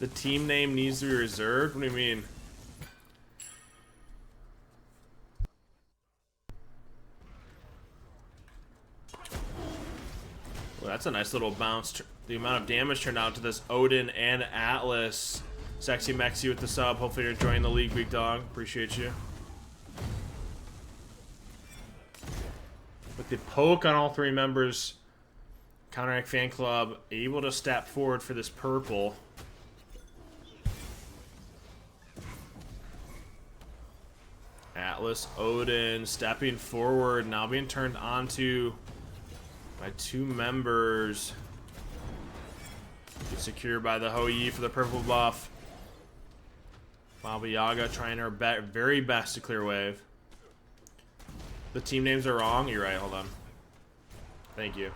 The team name needs to be reserved? What do you mean? Well, that's a nice little bounce. The amount of damage turned out to this Odin and Atlas. Sexy Mexi with the sub. Hopefully you're enjoying the league, big dog. Appreciate you. With the poke on all three members, Counteract Fan Club able to step forward for this purple. Atlas, Odin stepping forward, now being turned onto by two members. Get secured by the Hou-Yi for the purple buff. Baba Yaga trying her very best to clear wave. The team names are wrong. You're right. Hold on. Thank you.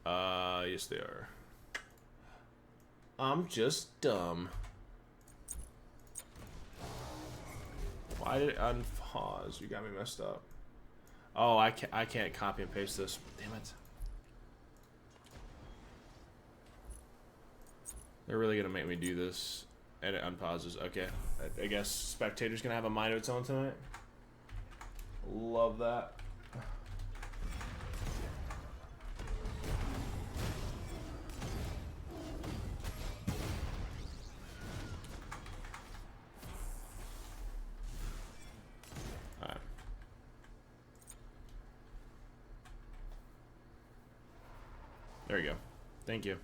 Yes, they are. I'm just dumb. Why did it unpause? You got me messed up. Oh, I can't copy and paste this. Damn it. They're really gonna make me do this. And it unpauses. Okay. I guess spectator's gonna have a mind of its own tonight. Love that. Alright. There you go. Thank you.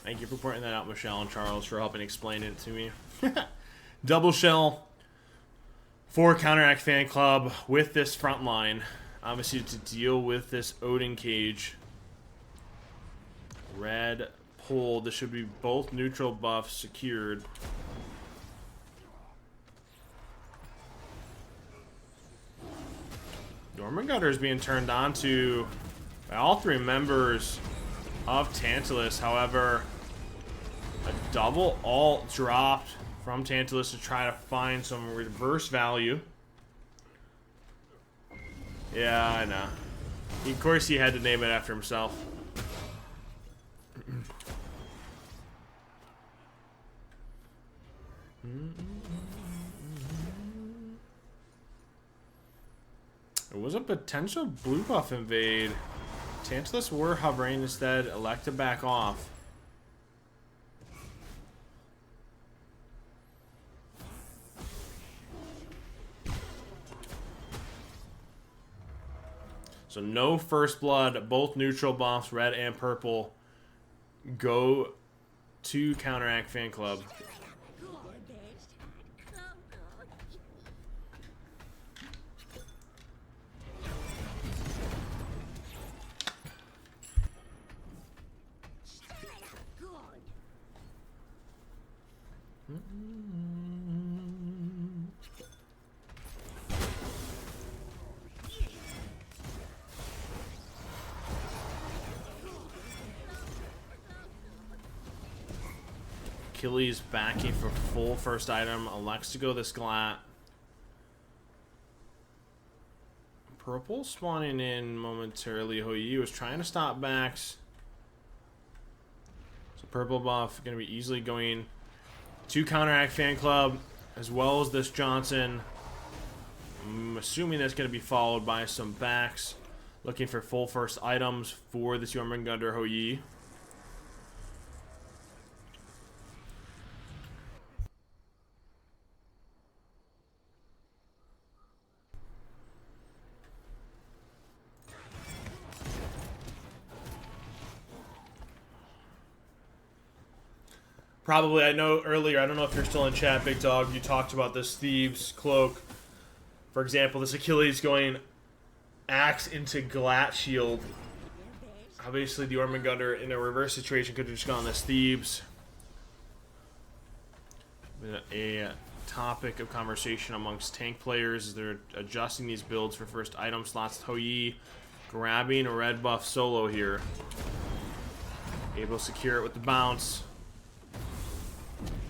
Thank you for pointing that out, Michelle and Charles, for helping explain it to me. Double shell for Counteract Fan Club with this front line. Obviously, to deal with this Odin cage. Red pulled. This should be both neutral buffs secured. Jormungandr is being turned on to by all three members of Tantalus. However, a double ult dropped from Tantalus to try to find some reverse value. Yeah, I know. Of course, he had to name it after himself. It was a potential blue buff invade. Tantalus were hovering, instead elect to back off. So no first blood, both neutral buffs, red and purple, go to Counteract Fan Club. Achilles backing for full first item. Elects to go this Glat. Purple spawning in momentarily. Hou-Yi was trying to stop backs. So purple buff going to be easily going to Counteract Fan Club, as well as this Johnson. I'm assuming that's going to be followed by some backs. Looking for full first items for this Jormungandr Hou-Yi. Probably, I know earlier, I don't know if you're still in chat, Big Dog, you talked about this Thieves Cloak. For example, this Achilles going axe into Glat Shield. Obviously, the Jormungandr in a reverse situation could have just gone this Thieves. A topic of conversation amongst tank players is they're adjusting these builds for first item slots. Hou-Yi grabbing a red buff solo here. Able to secure it with the bounce.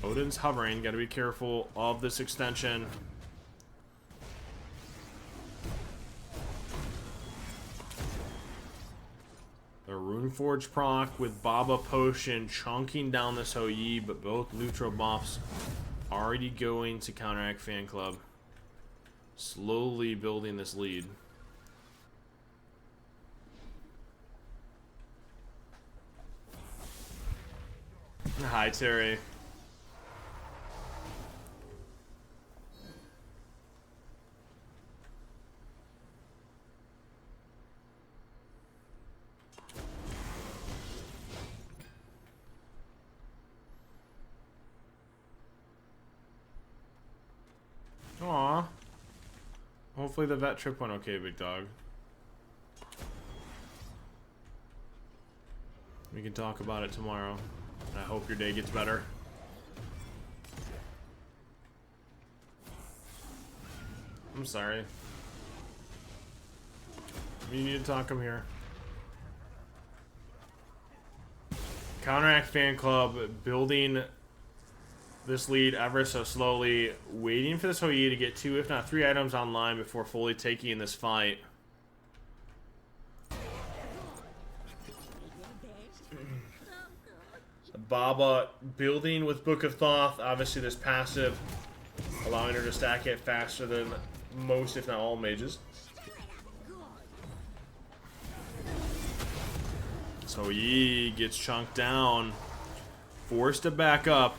Odin's hovering. Got to be careful of this extension. The Runeforge proc with Baba Potion chunking down this Hou-Yi, but both neutral buffs already going to Counteract Fan Club. Slowly building this lead. Hi, Terry. Aw. Hopefully the vet trip went okay, big dog. We can talk about it tomorrow. I hope your day gets better. I'm sorry. If you need to talk, I'm here. Counteract Fan Club building this lead ever so slowly, waiting for this Hou-Yi to get 2, if not 3 items online before fully taking this fight. Baba building with Book of Thoth. Obviously this passive allowing her to stack it faster than most, if not all, mages. So Hou-Yi gets chunked down, forced to back up.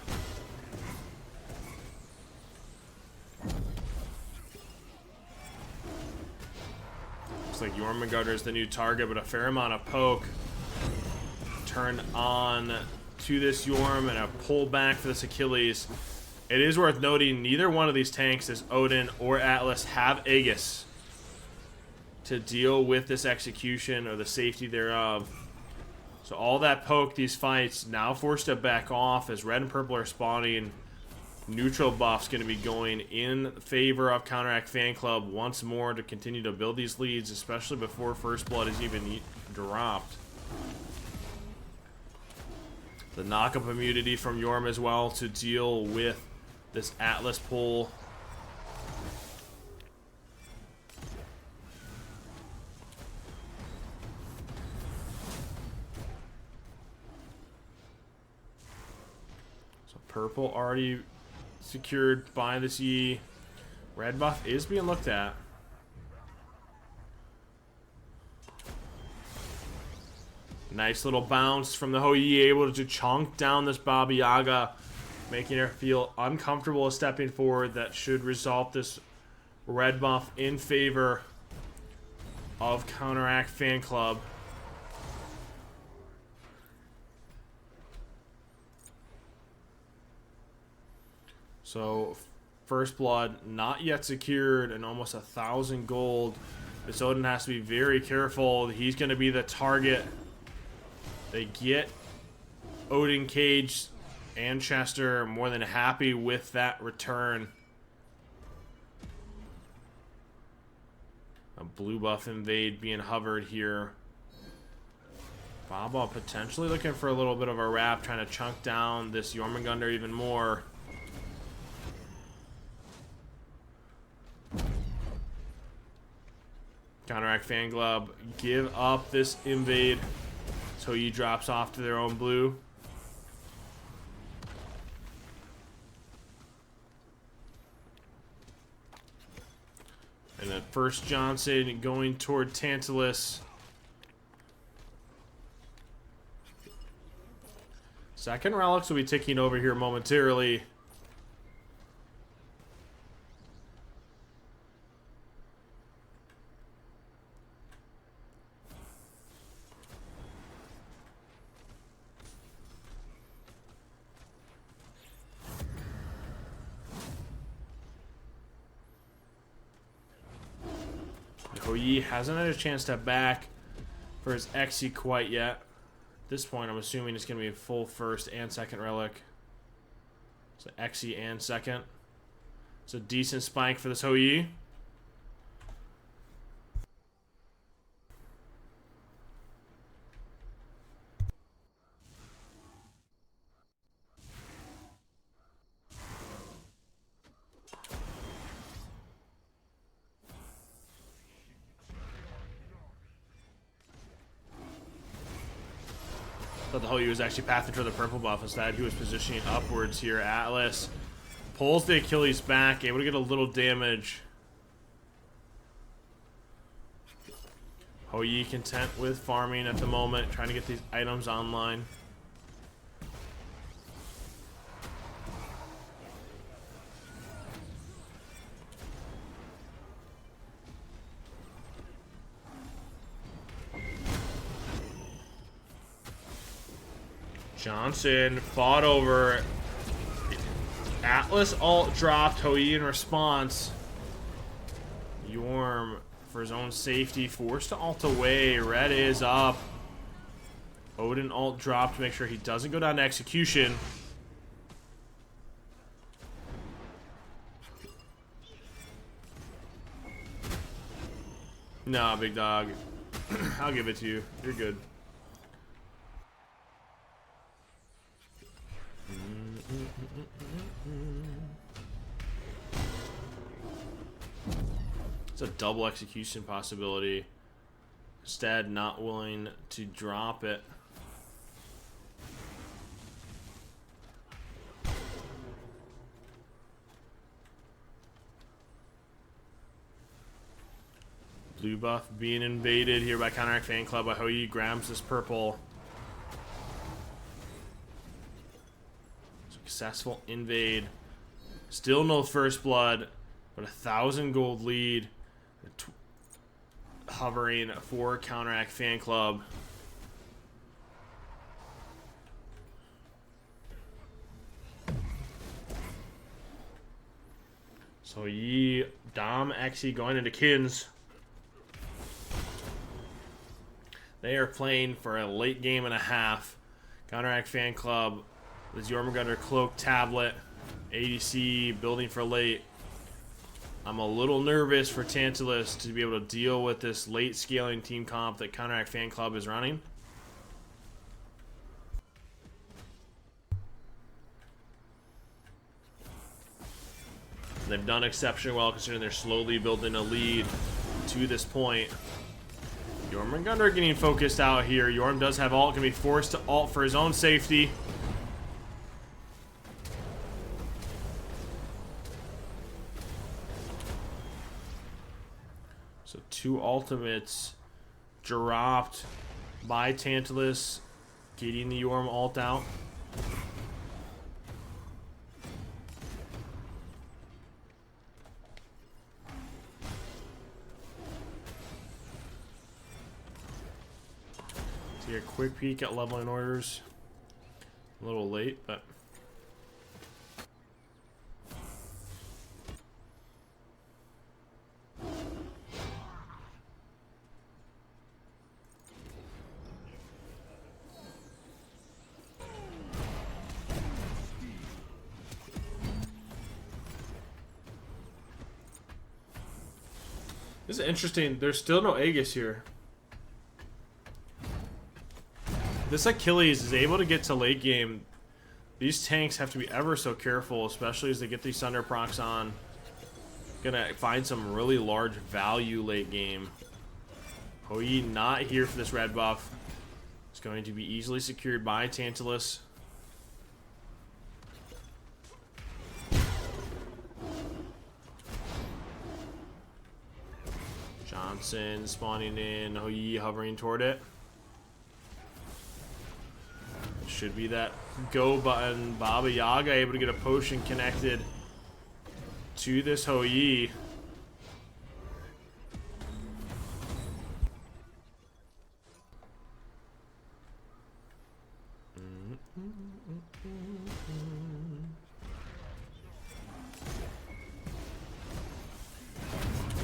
Looks like Jormungandr is the new target, but a fair amount of poke turned on to this Yorm and a pull back for this Achilles. It is worth noting neither one of these tanks, as Odin or Atlas, have Aegis to deal with this execution or the safety thereof. So all that poke, these fights, now forced to back off as red and purple are spawning. Neutral buff's going to be going in favor of Counteract Fan Club once more to continue to build these leads, especially before First Blood is even dropped. The knock-up immunity from Yorm as well to deal with this Atlas pull. So purple already secured by this Yi. Red buff is being looked at. Nice little bounce from the Hou-Yi, able to chunk down this Baba Yaga, making her feel uncomfortable stepping forward. That should result this red buff in favor of Counteract Fan Club. So, First Blood not yet secured and almost 1,000 gold. This Odin has to be very careful. He's going to be the target. They get Odin Cage and Chester more than happy with that return. A blue buff invade being hovered here. Baba potentially looking for a little bit of a wrap, trying to chunk down this Jormungandr even more. Counteract Fan Club give up this invade. So he drops off to their own blue. And then first Johnson going toward Tantalus. Second relics will be ticking over here momentarily. Hou-Yi hasn't had a chance to back for his Xe quite yet. At this point, I'm assuming it's going to be a full first and second relic. So Xe and second. It's a decent spike for this Hou-Yi. Thought the Hoyi was actually pathing for the purple buff. Instead, he was positioning upwards here. Atlas pulls the Achilles back, able to get a little damage. Hoyi content with farming at the moment, trying to get these items online. Johnson fought over. Atlas ult dropped. Hoyi in response. Yorm, for his own safety, forced to ult away. Red is up. Odin ult dropped to make sure he doesn't go down to execution. Nah, big dog. I'll give it to you. You're good. It's a double execution possibility. Instead, not willing to drop it. Blue buff being invaded here by Counteract Fan Club. By Hoyi grabs this purple. Successful invade. Still no first blood, but 1,000 gold lead. Hovering for Counteract Fan Club. So Dom, Xe going into Kins. They are playing for a late game and a half. Counteract Fan Club, the Jormungandr Cloak Tablet, ADC building for late. I'm a little nervous for Tantalus to be able to deal with this late scaling team comp that Counteract Fan Club is running. They've done exceptionally well considering they're slowly building a lead to this point. Jormungandr getting focused out here. Yorm does have ult, can be forced to ult for his own safety. So 2 ultimates dropped by Tantalus, getting the Yorm ult out. A quick peek at leveling orders. A little late, but this is interesting. There's still no Aegis here. This Achilles is able to get to late game. These tanks have to be ever so careful, especially as they get these Thunder procs on. Gonna find some really large value late game. Hoyi not here for this red buff. It's going to be easily secured by Tantalus. Johnson spawning in, Hoyi hovering toward it. Should be that go button. Baba Yaga able to get a potion connected to this Hoyi.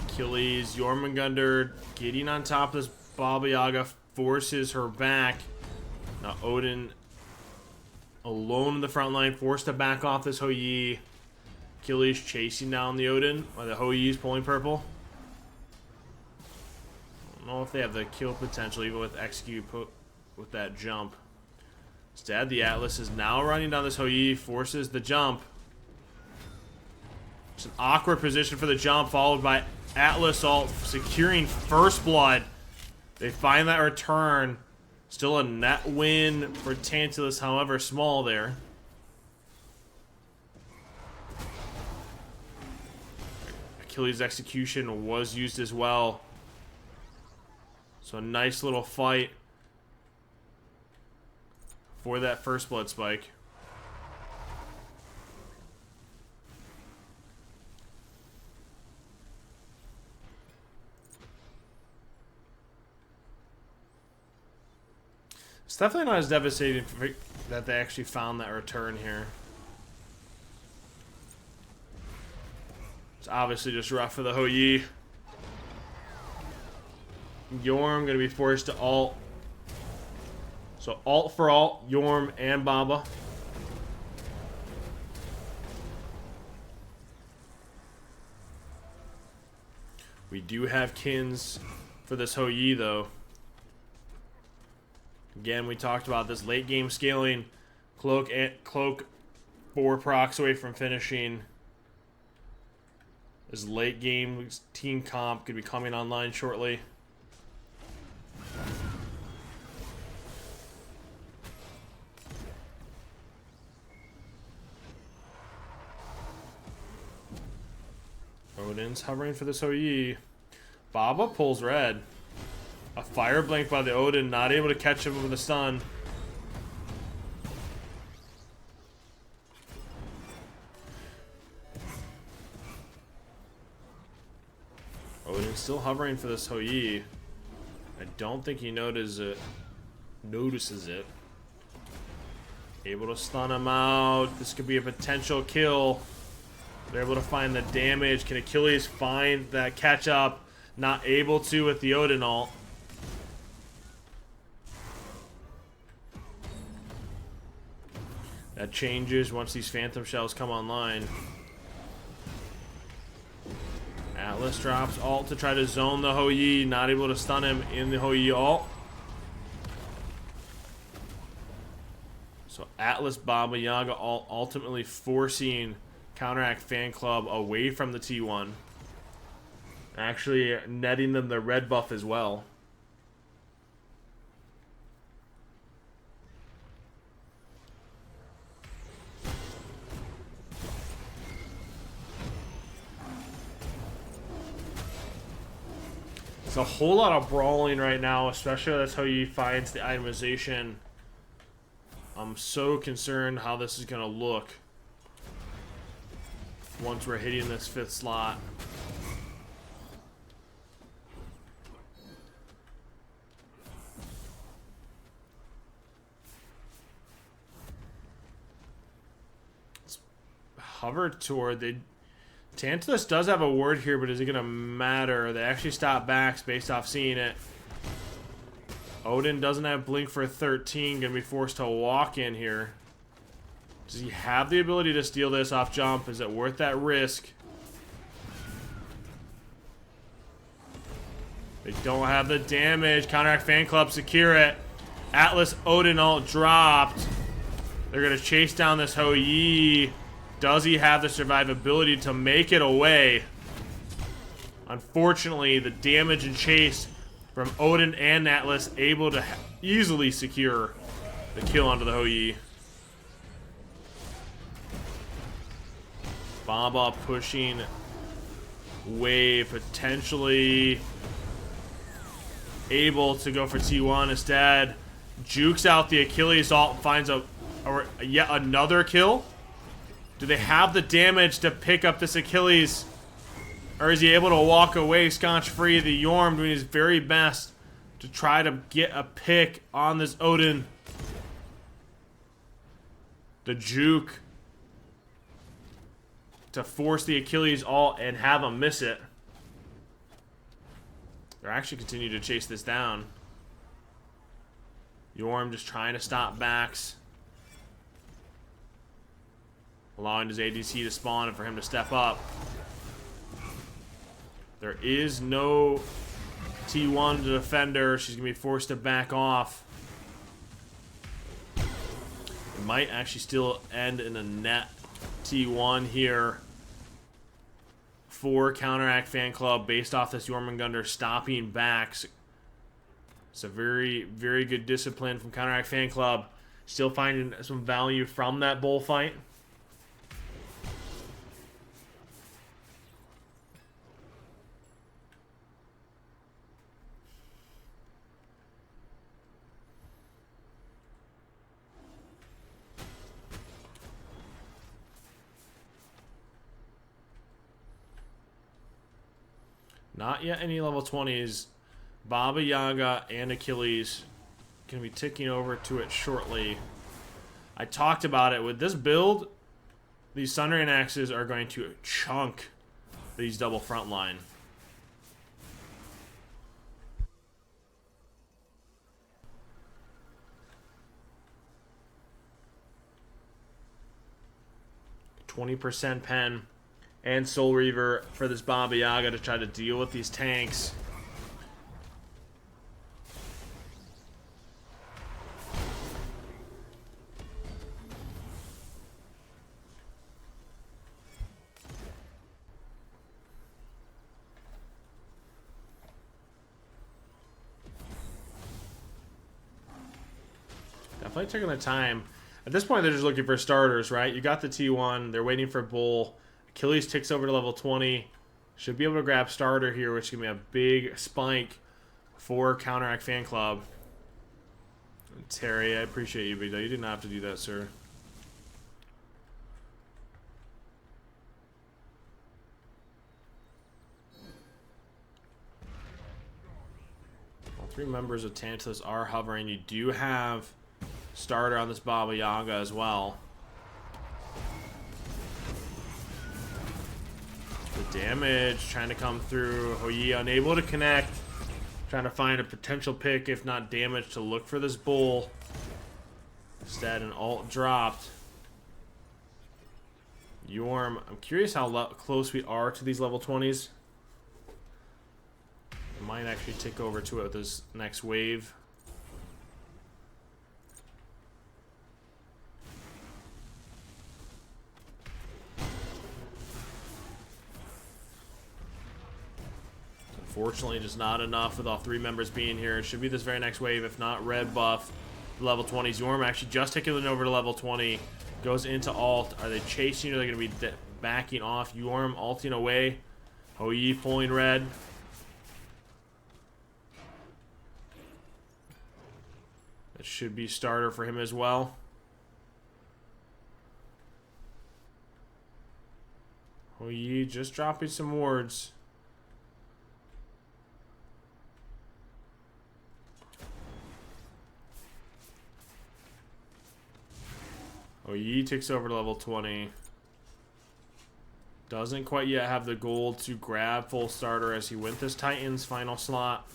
Achilles, Jormungandr getting on top of this Baba Yaga, forces her back. Now Odin alone in the front line, forced to back off this Hoyi. Achilles chasing down the Odin while the Hoyi is pulling purple. I don't know if they have the kill potential even with execute with that jump. Instead, the Atlas is now running down this Hoyi, forces the jump. It's an awkward position for the jump, followed by Atlas ult securing first blood. They find that return. Still a net win for Tantalus, however small there. Achilles' execution was used as well. So a nice little fight for that first blood spike. It's definitely not as devastating that they actually found that return here. It's obviously just rough for the Hou Yi. Yorm gonna be forced to ult. So ult for ult, Yorm and Baba. We do have kins for this Hou Yi though. Again, we talked about this late game scaling. Cloak 4 procs away from finishing. This late game team comp could be coming online shortly. Odin's hovering for this Hou Yi. Baba pulls red. A fire blink by the Odin, not able to catch him with a stun. Odin's still hovering for this Hou Yi. I don't think he notices it. Able to stun him out. This could be a potential kill. They're able to find the damage. Can Achilles find that catch up? Not able to with the Odin ult. That changes once these Phantom Shells come online. Atlas drops ult to try to zone the Hou Yi. Not able to stun him in the Hou Yi ult. So Atlas Baba Yaga ult ultimately forcing Counteract Fan Club away from the T1. Actually netting them the red buff as well. It's a whole lot of brawling right now, especially that's how he finds the itemization. I'm so concerned how this is going to look once we're hitting this 5th slot. It's hovered toward. Tantalus does have a ward here, but is it going to matter? They actually stop backs based off seeing it. Odin doesn't have blink for 13. Going to be forced to walk in here. Does he have the ability to steal this off jump? Is it worth that risk? They don't have the damage. Counteract Fan Club secure it. Atlas Odin ult dropped. They're going to chase down this Hou Yi. Does he have the survivability to make it away? Unfortunately, the damage and chase from Odin and Atlas able to easily secure the kill onto the Hou Yi. Baba pushing wave, potentially able to go for T1 instead. Jukes out the Achilles ult, finds yet another kill. Do they have the damage to pick up this Achilles? Or is he able to walk away scotch-free? The Yorm doing his very best to try to get a pick on this Odin. The juke to force the Achilles ult and have him miss it. They're actually continuing to chase this down. Yorm just trying to stop backs. Allowing his ADC to spawn and for him to step up. There is no T1 to defender. She's going to be forced to back off. It might actually still end in a net T1 here for Counteract Fan Club based off this Jormungandr stopping backs. It's a very, very good discipline from Counteract Fan Club. Still finding some value from that bullfight. Not yet any level 20s. Baba Yaga and Achilles going to be ticking over to it shortly. I talked about it. With this build, these Sundering Axes are going to chunk these double front line. %, pen and Soul Reaver for this Baba Yaga to try to deal with these tanks. Definitely taking their time. At this point, they're just looking for starters, right? You got the T1. They're waiting for Bull. Achilles ticks over to level 20. Should be able to grab starter here, which is going to be a big spike for Counteract Fan Club. Terry, I appreciate you, Big Dog. You didn't have to do that, sir. All 3 members of Tantalus are hovering. You do have starter on this Baba Yaga as well. The damage trying to come through. Houyi unable to connect. Trying to find a potential pick, if not damage, to look for this bull. Instead, an ult dropped. Yorm, I'm curious how close we are to these level 20s. I might actually tick over to it with this next wave. Unfortunately, just not enough with all 3 members being here. It should be this very next wave, if not red buff. Level 20s. Yorm actually just taking it over to level 20. Goes into alt. Are they chasing or are they going to be backing off? Yorm ulting away. Houyi pulling red. That should be starter for him as well. Houyi just dropping some wards. Houyi takes over to level 20. Doesn't quite yet have the gold to grab full starter as he went this Titan's final slot.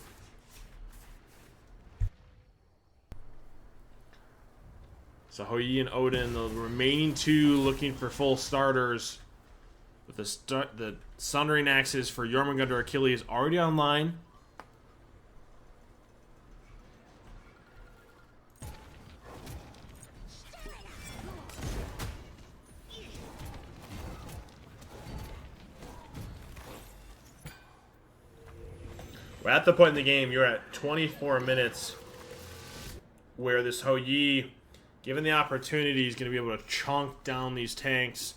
So Houyi and Odin, the remaining 2 looking for full starters. With the Sundering Axes for Jormungandr Achilles already online. We're at the point in the game, you're at 24 minutes, where this Houyi, given the opportunity, is going to be able to chunk down these tanks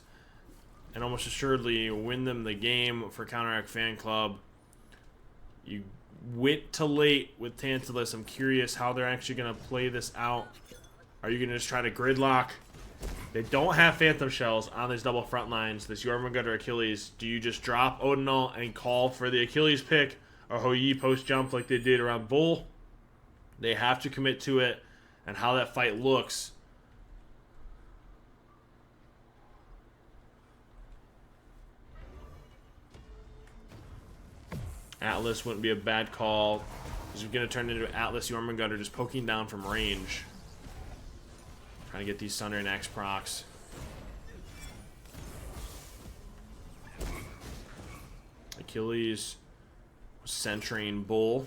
and almost assuredly win them the game for Counteract Fan Club. You went to late with Tantalus. I'm curious how they're actually going to play this out. Are you going to just try to gridlock? They don't have Phantom Shells on these double front lines. This Jormungandr Achilles. Do you just drop Odinal and call for the Achilles pick? Or Houyi post jump like they did around Bull? They have to commit to it, and how that fight looks. Atlas wouldn't be a bad call. He's going to turn into Atlas Jormungandr just poking down from range. Trying to get these Sundering Axe procs. Achilles centering Bull.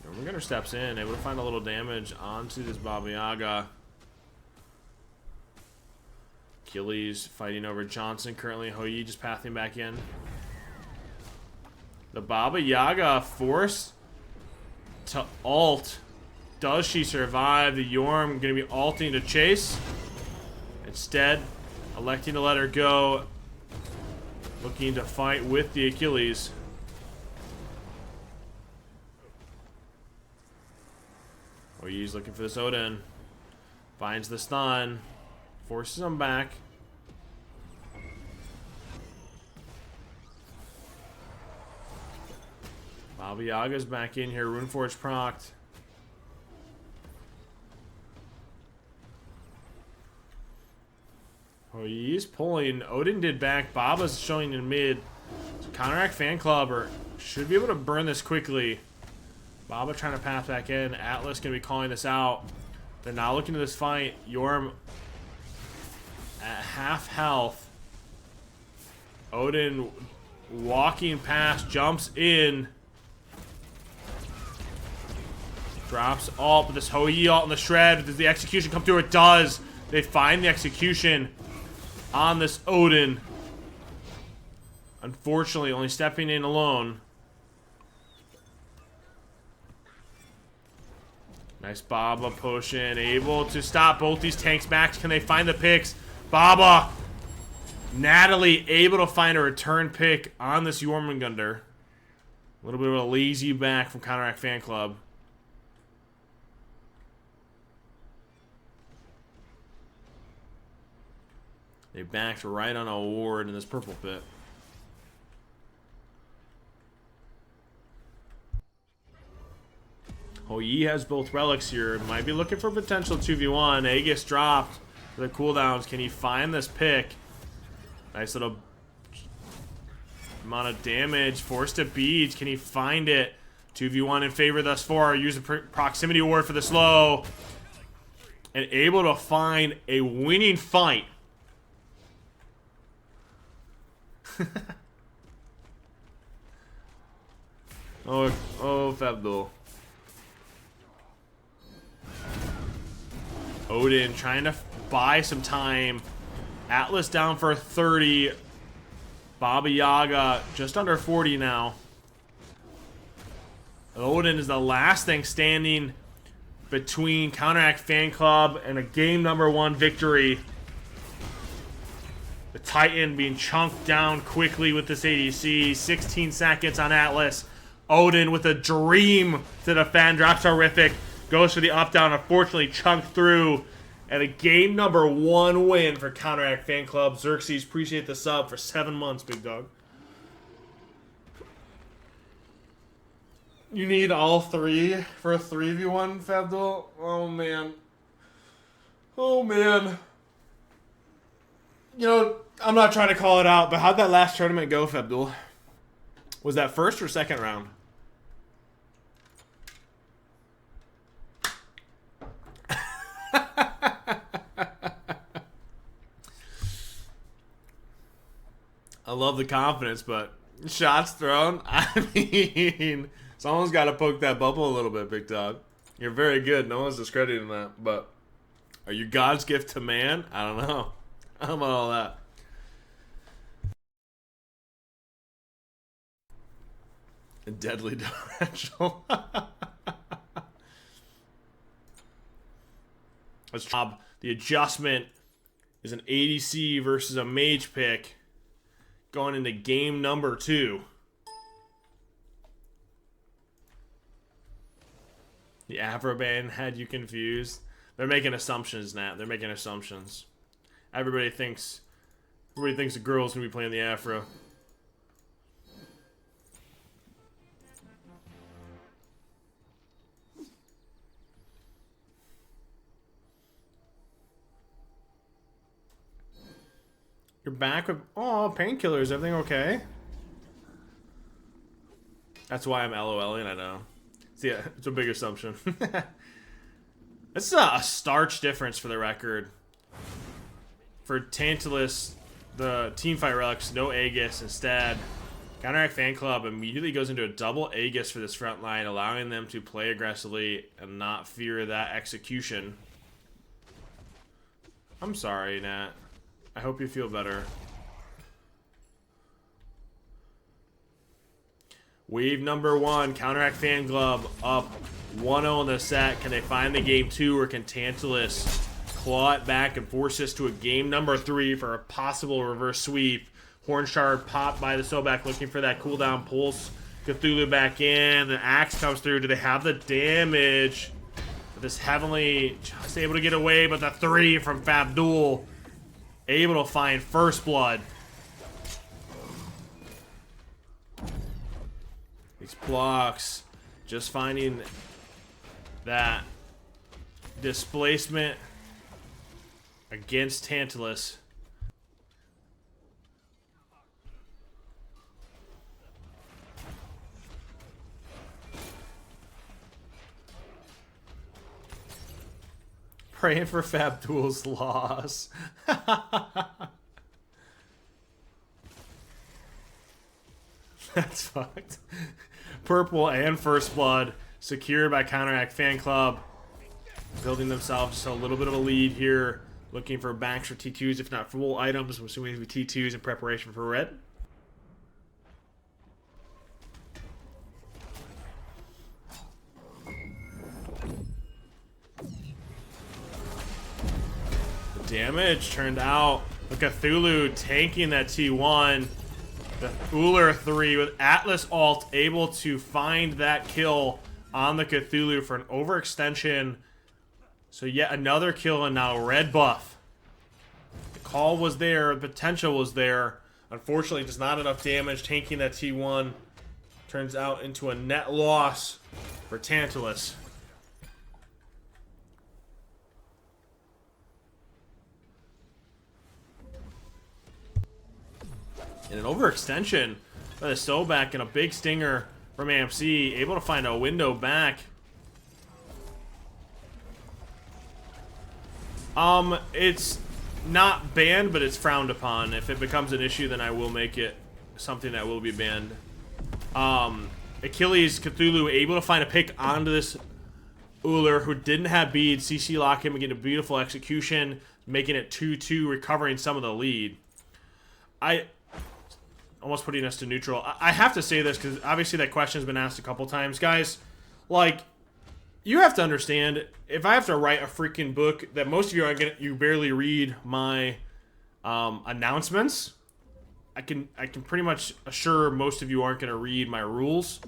Jormungandr steps in, able to find a little damage onto this Baba Yaga. Achilles fighting over Johnson currently. Houyi just pathing back in. The Baba Yaga forced to ult. Does she survive? The Yorm going to be ulting to chase. Instead, electing to let her go. Looking to fight with the Achilles. Oh, he's looking for this Odin. Finds the stun. Forces him back. Baba Yaga's back in here. Runeforge procced. Oh, he's pulling. Odin did back. Baba's showing in mid. So Counteract fan club should be able to burn this quickly. Baba trying to pass back in. Atlas going to be calling this out. They're now looking to this fight. Yorm at half health. Odin walking past. Jumps in. Drops ult. But this Hou-Yi ult in the shred. Does the execution come through? It does. They find the execution on this Odin. Unfortunately, only stepping in alone. Nice Baba potion. Able to stop both these tanks. Max, can they find the picks? Baba! Natalie able to find a return pick on this Jormungandr. A little bit of a lazy back from Counteract Fan Club. They backed right on a ward in this purple pit. Hou-Yi has both relics here. Might be looking for potential 2v1. Aegis dropped for the cooldowns. Can he find this pick? Nice little amount of damage. Forced to beach. Can he find it? 2v1 in favor thus far. Use a proximity ward for the slow. And able to find a winning fight. oh, Fabdul. Odin trying to buy some time. Atlas down for 30. Baba Yaga just under 40 now. Odin is the last thing standing between Counteract Fan Club and a game #1 victory. The Titan being chunked down quickly with this ADC. 16 seconds on Atlas. Odin with a dream to defend. Drops horrific. Goes for the up-down. Unfortunately chunked through. And a game #1 win for Counteract Fan Club. Xerxes, appreciate the sub for 7 months, big dog. You need all 3 for a 3v1, Fabdul? Oh, man. Oh, man. You know, I'm not trying to call it out, but how'd that last tournament go, Fabdul? Was that first or second round? I love the confidence, but shots thrown? I mean, someone's got to poke that bubble a little bit, big dog. You're very good. No one's discrediting that, but are you God's gift to man? I don't know. How about all that? A deadly differential. Let's job. The adjustment is an ADC versus a mage pick going into game #2. The Afroban had you confused. They're making assumptions, Nat. They're making assumptions. Everybody thinks the girl's gonna be playing the Afro. You're back with painkillers. Everything okay? That's why I'm LOLing. I know. See, yeah, it's a big assumption. This is a starch difference for the record. For Tantalus, the teamfight relics, no Aegis. Instead, Counteract Fan Club immediately goes into a double Aegis for this front line, allowing them to play aggressively and not fear that execution. I'm sorry, Nat. I hope you feel better. Wave number 1, Counteract Fan Club up 1-0 in the set. Can they find the game 2, or can Tantalus claw it back and force us to a game number 3 for a possible reverse sweep? Horn Shard popped by the Sobek, looking for that cooldown pulse. Cthulhu back in. The axe comes through. Do they have the damage? But this Heavenly just able to get away, but the 3 from Fabdul able to find first blood. These blocks just finding that displacement against Tantalus. Praying for Fabdul's loss. That's fucked. Purple and First Blood secured by Counteract Fan Club. Building themselves just a little bit of a lead here. Looking for backs for T2s, if not full items. I'm assuming it'll be T2s in preparation for red. Damage turned out. The Cthulhu tanking that T1. The Uller 3 with Atlas ult able to find that kill on the Cthulhu for an overextension. So yet another kill, and now red buff. The call was there, the potential was there. Unfortunately, just not enough damage. Tanking that T1 turns out into a net loss for Tantalus. And an overextension by the Sobek and a big stinger from AMC. Able to find a window back. It's not banned, but it's frowned upon. If it becomes an issue, then I will make it something that will be banned. Achilles Cthulhu able to find a pick onto this Uller, who didn't have beads. CC lock him and get a beautiful execution, making it 2-2, recovering some of the lead. Almost putting us to neutral. I have to say this because obviously that question has been asked a couple times. Guys, like, you have to understand, if I have to write a freaking book that most of you aren't you barely read my announcements, I can pretty much assure most of you aren't going to read my rules.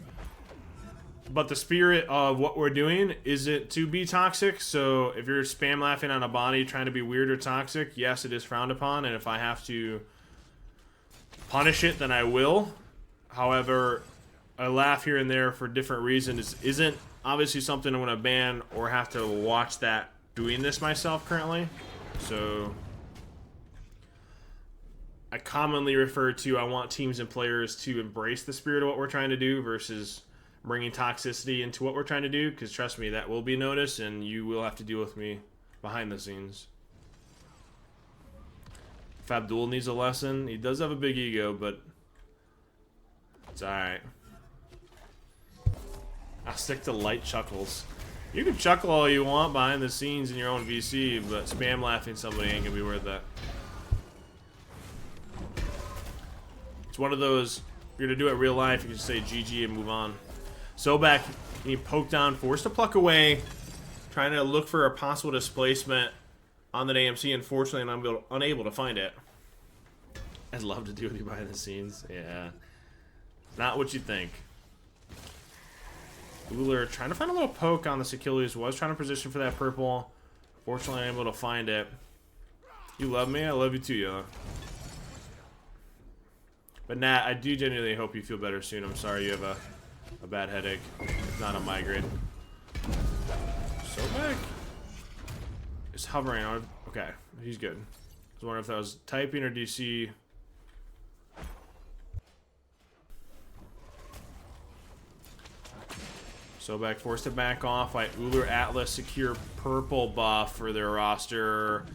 But the spirit of what we're doing isn't to be toxic. So if you're spam laughing on a body trying to be weird or toxic, yes, it is frowned upon. And if I have to punish it, then I will. However, a laugh here and there for different reasons isn't obviously something I'm going to ban or have to watch that doing this myself currently. So I commonly refer to, I want teams and players to embrace the spirit of what we're trying to do versus bringing toxicity into what we're trying to do, because trust me, that will be noticed and you will have to deal with me behind the scenes. Fabdul needs a lesson. He does have a big ego, but it's alright. I'll stick to light chuckles. You can chuckle all you want behind the scenes in your own VC, but spam laughing somebody ain't gonna be worth that. It's one of those, if you're gonna do it real life, you can just say GG and move on. Sobek getting poked down, forced to pluck away, trying to look for a possible displacement on that AMC. Unfortunately, and I'm unable to find it. I'd love to do with you behind the scenes. Yeah. Not what you think. Uller trying to find a little poke on the Achilles. Was trying to position for that purple. Fortunately, I'm able to find it. You love me? I love you too, yo. But Nat, I do genuinely hope you feel better soon. I'm sorry you have a bad headache. It's not a migraine. Sobek is hovering on. Okay, he's good. I was wondering if that was typing or DC. Sobek forced to back off by Uller Atlas, secure purple buff for their roster.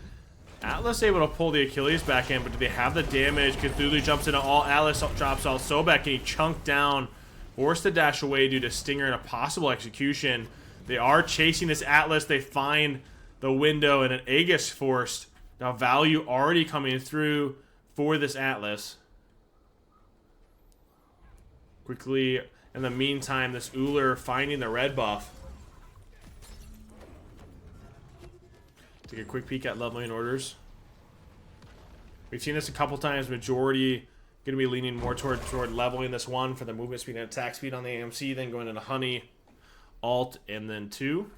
Atlas able to pull the Achilles back in, but do they have the damage? Cthulhu jumps into all. Atlas drops all. Sobek and he chunked down. Forced to dash away due to Stinger and a possible execution. They are chasing this Atlas. They find the window and an Aegis forced. Now value already coming through for this Atlas. Quickly In the meantime, this Uller finding the red buff. Take a quick peek at leveling orders. We've seen this a couple times. Majority going to be leaning more toward leveling this one for the movement speed and attack speed on the AMC, then going into Honey, Alt, and then 2.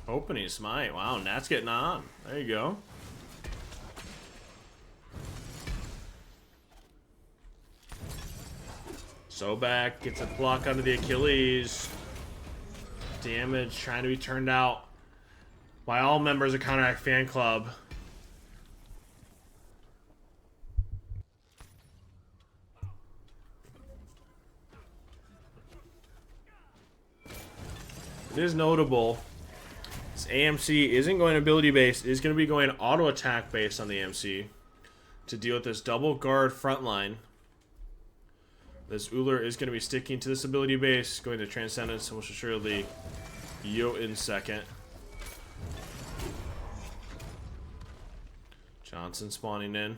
Opening smite. Wow, Nat's getting on. There you go. Sobek gets a block under the Achilles. Damage trying to be turned out by all members of Counteract Fan Club. It is notable. This AMC isn't going ability based, it's going to be going auto attack based on the AMC to deal with this double guard front line. This Uller is going to be sticking to this ability base, going to Transcendence, and most assuredly Jotun second. Johnson spawning in.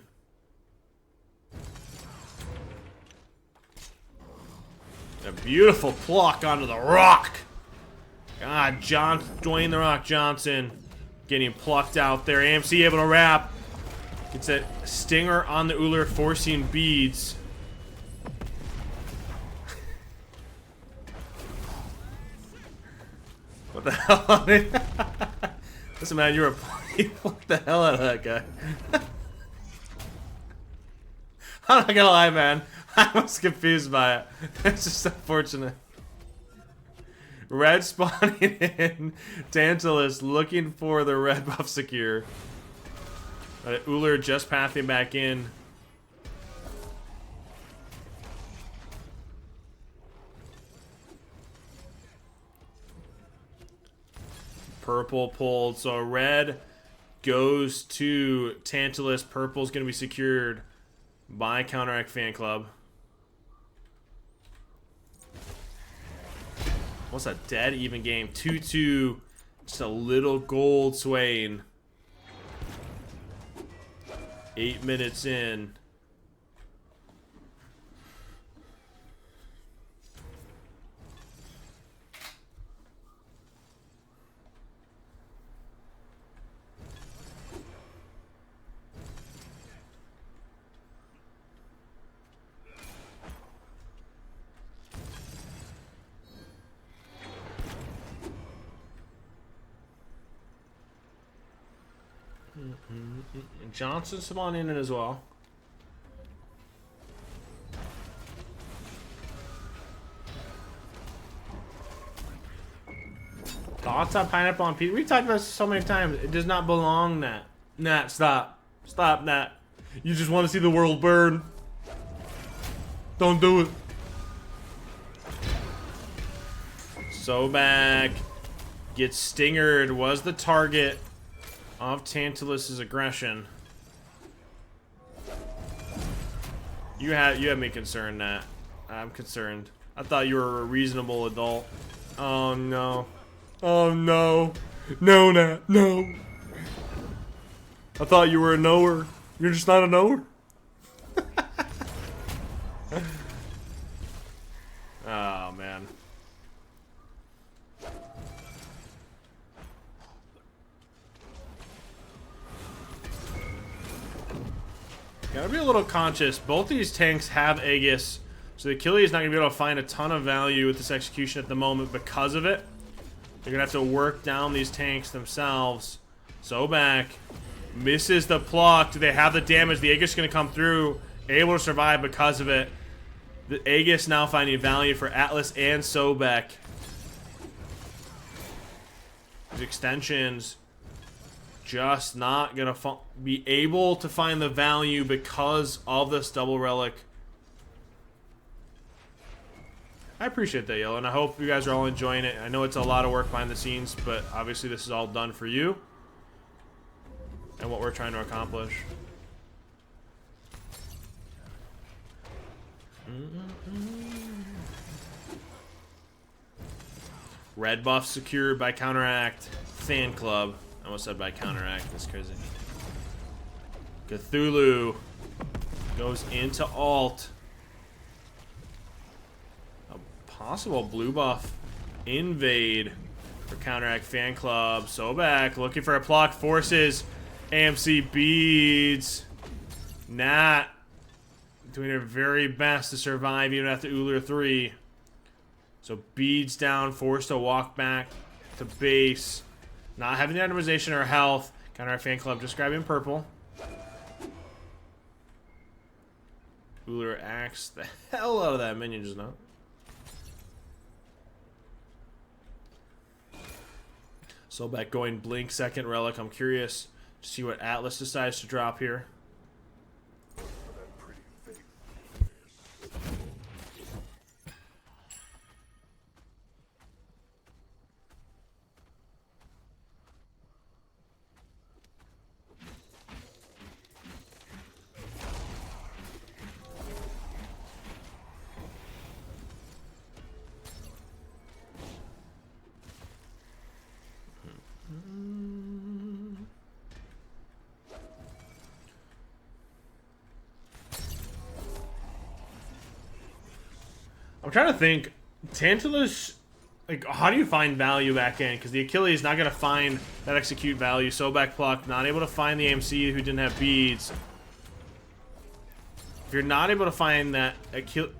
A beautiful pluck onto the rock. God, Dwayne The Rock Johnson getting plucked out there. AMC able to wrap. Gets a stinger on the Uller, forcing beads. What the hell? Listen, man, you fucked the hell out of that guy. I'm not gonna lie, man. I was confused by it. It's just unfortunate. Red spawning in. Tantalus looking for the red buff secure. Uller just pathing back in. Purple pulled, so red goes to Tantalus. Purple's going to be secured by Counteract Fan Club. What's a dead even game? 2-2. Just a little gold swaying. 8 minutes in. Johnson spawned in as well. Thoughts on pineapple on pizza? We've talked about this so many times. It does not belong, Nat. Nat, stop. Stop, Nat. You just want to see the world burn. Don't do it. Sobek gets stingered. Was the target of Tantalus's aggression. You have me concerned, Nat. I'm concerned. I thought you were a reasonable adult. Oh no. Oh no. No, Nat. No. I thought you were a knower. You're just not a knower. Oh man. Gotta be a little conscious. Both these tanks have Aegis, so the Achilles is not gonna be able to find a ton of value with this execution at the moment because of it. They're gonna have to work down these tanks themselves. Sobek misses the pluck. Do they have the damage? The Aegis is gonna come through, able to survive because of it. The Aegis now finding value for Atlas and Sobek. These extensions just not gonna be able to find the value because of this double relic. I appreciate that, Yellow, and I hope you guys are all enjoying it. I know it's a lot of work behind the scenes, but obviously this is all done for you and what we're trying to accomplish. Red buff secured by Counteract. Fan club. I almost said by Counteract. That's crazy. Cthulhu goes into alt. A possible blue buff invade for Counteract fan club. Sobek looking for a pluck. Forces AMC beads. Nat doing her very best to survive even after Ullr 3. So beads down, forced to walk back to base. Not having the itemization or health. Counteract fan club just grabbing purple. Ullr axed the hell out of that minion just now. Sobek going blink, second relic. I'm curious to see what Atlas decides to drop here. I'm trying to think, Tantalus, like, how do you find value back in? Because the Achilles not going to find that execute value. Sobek pluck, not able to find the AMC who didn't have beads. If you're not able to find that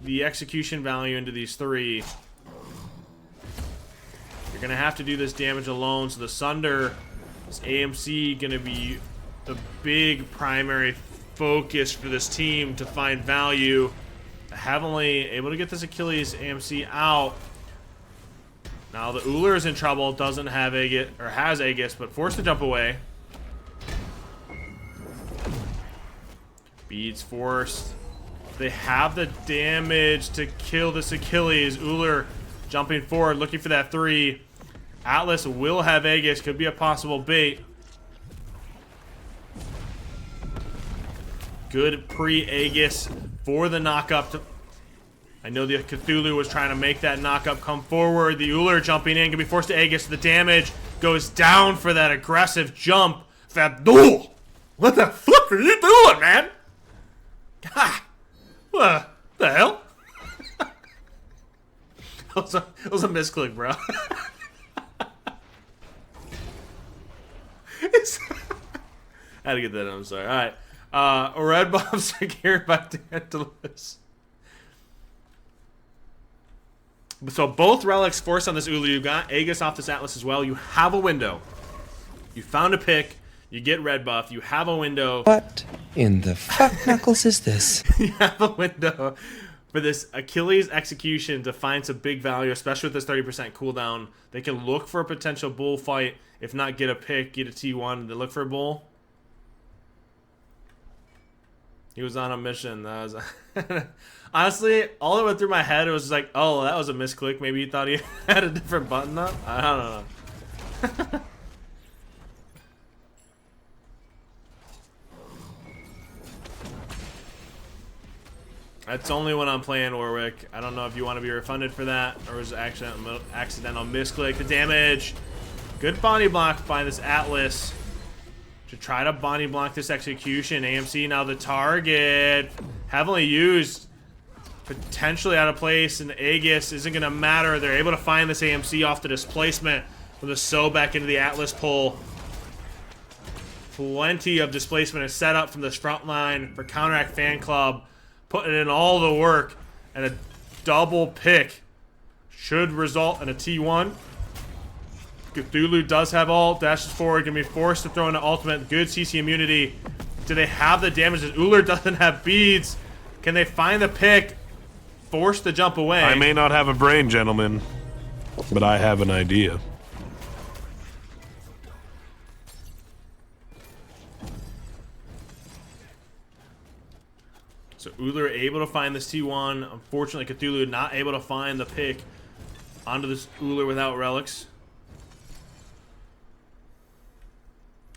the execution value into these three, you're going to have to do this damage alone. So the Sunder, this AMC, going to be the big primary focus for this team to find value. Heavily able to get this Achilles AMC out. Now the Ullr is in trouble, doesn't have Aegis, or has Aegis, but forced to jump away. Beads forced. They have the damage to kill this Achilles. Ullr jumping forward, looking for that 3. Atlas will have Aegis, could be a possible bait. Good pre-Aegis for the knock-up. I know the Cthulhu was trying to make that knock-up come forward. The Ullr jumping in can be forced to Aegis. The damage goes down for that aggressive jump. Fabdul! What the fuck are you doing, man? God! What the hell? That was a misclick, bro. I had to get that in, I'm sorry. Alright. Red buff secured by Tantalus. So both relics forced on this Ullr. You got Aegis off this Atlas as well. You have a window. You found a pick. You get red buff. You have a window. What in the fuck knuckles is this? You have a window for this Achilles execution to find some big value, especially with this 30% cooldown. They can look for a potential bull fight. If not, get a pick, get a T1. They look for a bull. He was on a mission. That was honestly, all that went through my head was just like, oh, that was a misclick. Maybe he thought he had a different button up. I don't know. That's only when I'm playing Warwick. I don't know if you want to be refunded for that or was it accidental misclick. The damage. Good body block by this Atlas. To try to body block this execution. AMC now the target. Heavily used. Potentially out of place. And the Aegis isn't going to matter. They're able to find this AMC off the displacement. With the Sobek into the Atlas pull. Plenty of displacement is set up from this front line for Counteract Fan Club. Putting in all the work. And a double pick. Should result in a T1. Cthulhu does have ult, dashes forward, can be forced to throw in an ultimate. Good CC immunity. Do they have the damage? Ullr doesn't have beads. Can they find the pick? forced to jump away. I may not have a brain, gentlemen, but I have an idea. So Uller able to find this T1. Unfortunately, Cthulhu not able to find the pick onto this Uller without relics.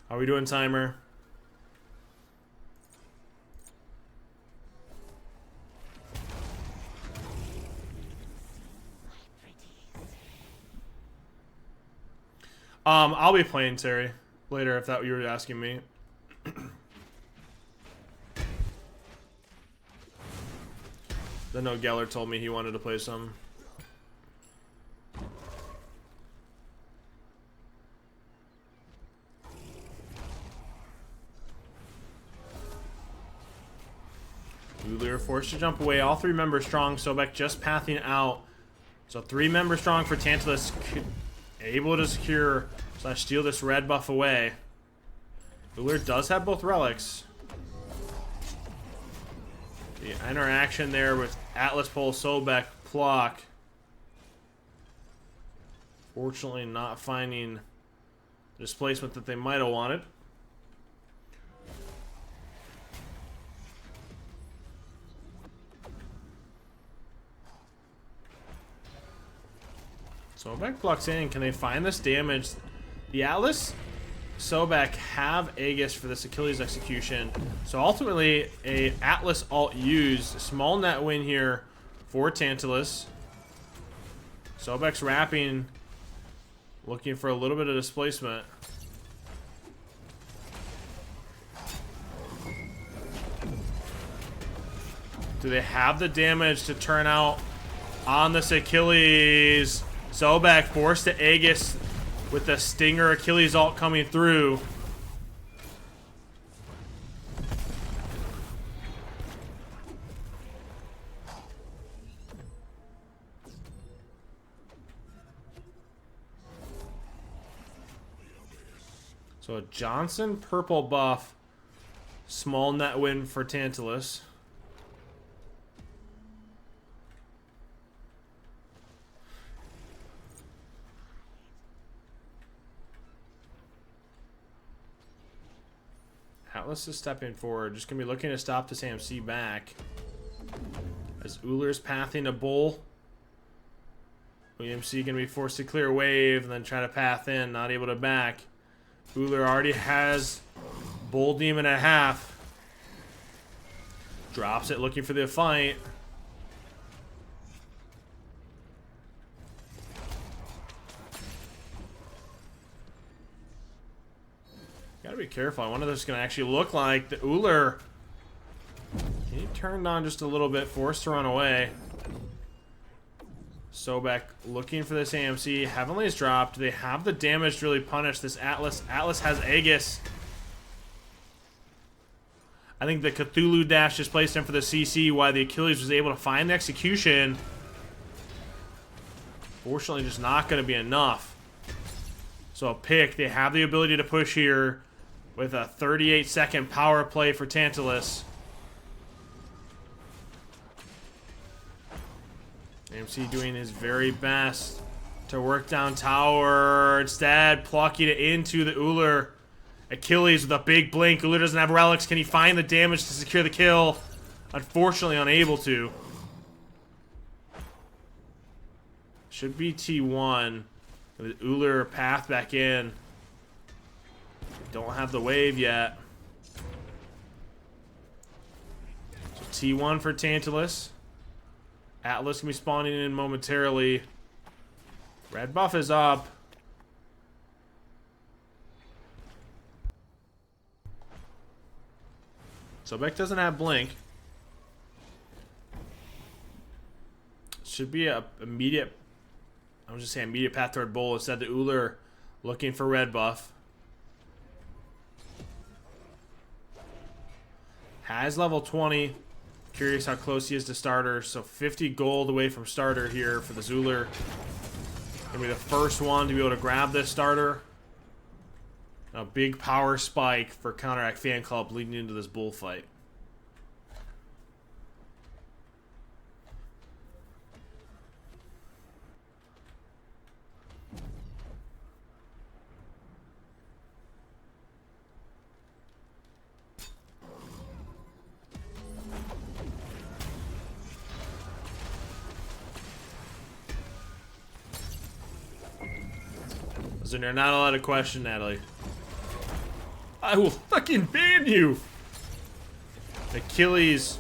How are we doing, timer? I'll be playing Terry later if that you were asking me. Then no, Geller told me he wanted to play some. Uller forced to jump away. All 3 members strong. Sobek just pathing out. So 3 members strong for Tantalus. Able to secure / steal this red buff away. Uller does have both relics. The interaction there with Atlas Pole, Sobek, Plock. Fortunately not finding the displacement that they might have wanted. Sobek blocks in. Can they find this damage? The Atlas, Sobek have Aegis for this Achilles execution. So ultimately, a Atlas alt used. Small net win here for Tantalus. Sobek's wrapping, looking for a little bit of displacement. Do they have the damage to turn out on this Achilles? Sobek forced to Aegis with the Stinger Achilles ult coming through. So a Johnson purple buff. Small net win for Tantalus. Atlas is stepping forward. Just going to be looking to stop this AMC back. As Uller's pathing a bull. AMC going to be forced to clear wave and then try to path in. Not able to back. Uller already has Bull Demon at half. Drops it looking for the fight. Gotta be careful. I wonder if this is gonna actually look like the Uller. He turned on just a little bit, forced to run away. Sobek looking for this AMC. Heavenly is dropped. They have the damage to really punish this Atlas. Atlas has Aegis. I think the Cthulhu dash just placed him for the CC, while the Achilles was able to find the execution. Fortunately, just not going to be enough. So a pick. They have the ability to push here with a 38-second power play for Tantalus. AMC doing his very best to work down tower. Instead, plucking it into the Uller. Achilles with a big blink. Uller doesn't have relics. Can he find the damage to secure the kill? Unfortunately, unable to. Should be T1. With Uller path back in. Don't have the wave yet. So T1 for Tantalus. Atlas can be spawning in momentarily. Red buff is up. Sobek doesn't have blink. Should be a immediate. I was just saying immediate path toward Bull. Instead, the Uller looking for red buff. Has level 20. Curious how close he is to starter. So 50 gold away from starter here for the Uller. Gonna be the first one to be able to grab this starter. A big power spike for Counteract Fan Club leading into this bullfight. Listen, you're not allowed to question, Natalie. I will fucking ban you! Achilles.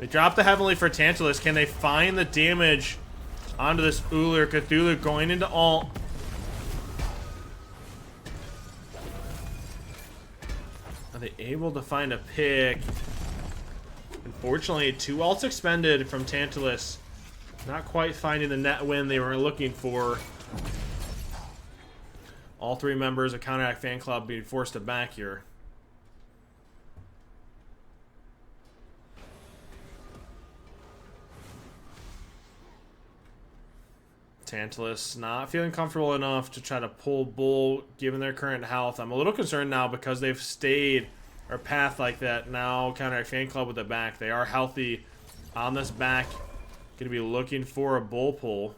They drop the Heavenly for Tantalus. Can they find the damage onto this Uller? Cthulhu going into alt. Are they able to find a pick? Unfortunately, 2 ults expended from Tantalus. Not quite finding the net win they were looking for. All 3 members of Counteract fan club being forced to back here. Tantalus not feeling comfortable enough to try to pull Bull given their current health. I'm a little concerned now because they've stayed or path like that. Now Counteract fan club with the back. They are healthy on this back. Going to be looking for a Bull pull.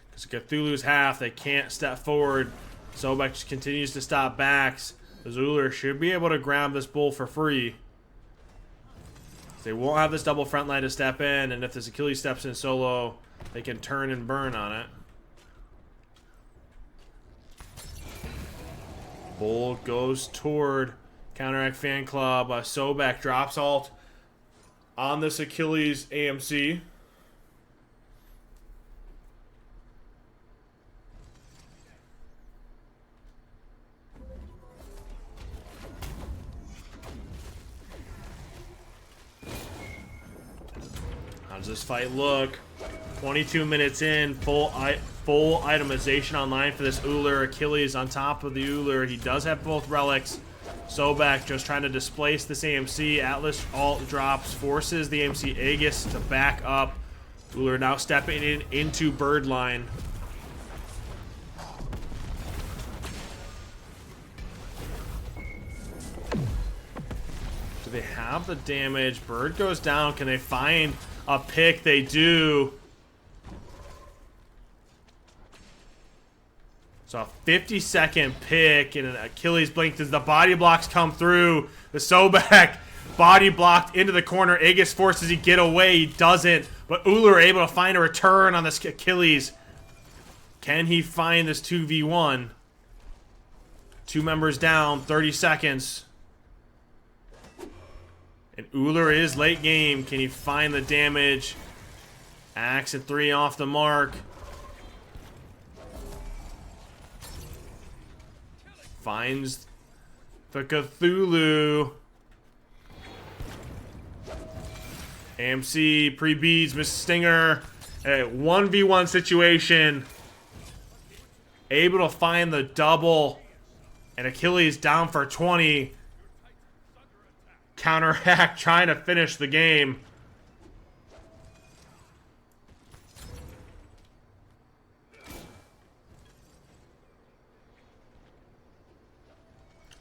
Because Cthulhu's half. They can't step forward. Sobek just continues to stop backs. Zuler should be able to grab this Bull for free. They won't have this double front line to step in. And if this Achilles steps in solo, they can turn and burn on it. Bull goes toward Counteract fan club. Sobek drops alt on this Achilles AMC. How does this fight look? 22 minutes in, full itemization online for this Uller. Achilles on top of the Uller. He does have both relics. Sobek just trying to displace this AMC. Atlas alt drops, forces the AMC Aegis to back up. Uller now stepping in into bird line. Do they have the damage? Bird goes down. Can they find a pick? They do. So a 50-second pick and an Achilles blink. Does the body blocks come through? The Sobek body blocked into the corner. Aegis forces he get away. He doesn't. But Uller able to find a return on this Achilles. Can he find this 2v1? 2 members down. 30 seconds. And Uller is late game. Can he find the damage? Axe at 3 off the mark. Finds the Cthulhu. AMC pre-beads, Mr. Stinger. A 1v1 situation. Able to find the double. And Achilles down for 20. Counteract trying to finish the game.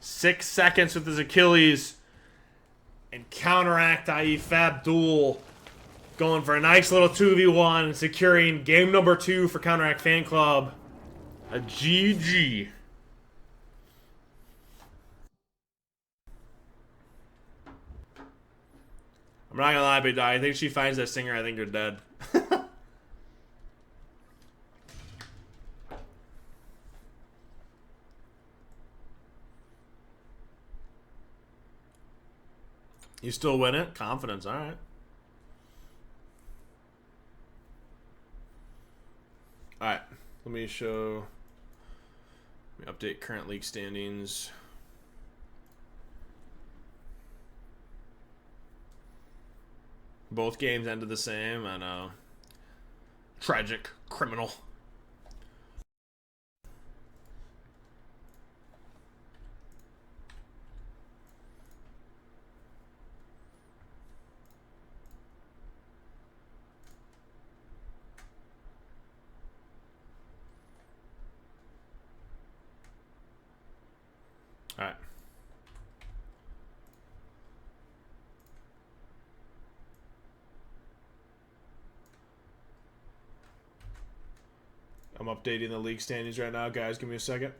Six seconds with his Achilles. And Counteract, i.e. Fab Duel, going for a nice little 2v1, securing game number 2 for Counteract Fan Club. A GG. I'm not gonna lie, Big Dog. I think she finds that singer, I think you're dead. You still win it? Confidence, alright. Alright, let me show. Let me update current league standings. Both games ended the same. I know. Tragic. Criminal. All right. I'm updating the league standings right now, guys. Give me a second.